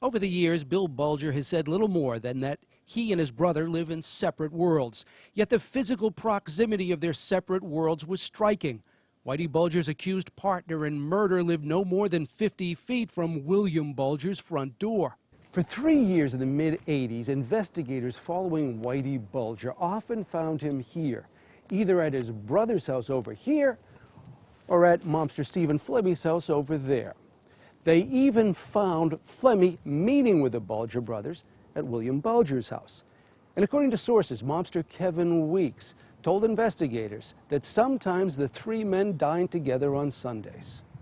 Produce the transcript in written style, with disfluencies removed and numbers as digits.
Over the years, Bill Bulger has said little more than that he and his brother live in separate worlds. Yet the physical proximity of their separate worlds was striking. Whitey Bulger's accused partner in murder lived no more than 50 feet from William Bulger's front door. For 3 years in the mid-'80s, investigators following Whitey Bulger often found him here, either at his brother's house over here or at mobster Stephen Flemmi's house over there. They even found Flemmi meeting with the Bulger brothers at William Bulger's house. And according to sources, mobster Kevin Weeks told investigators that sometimes the three men dined together on Sundays.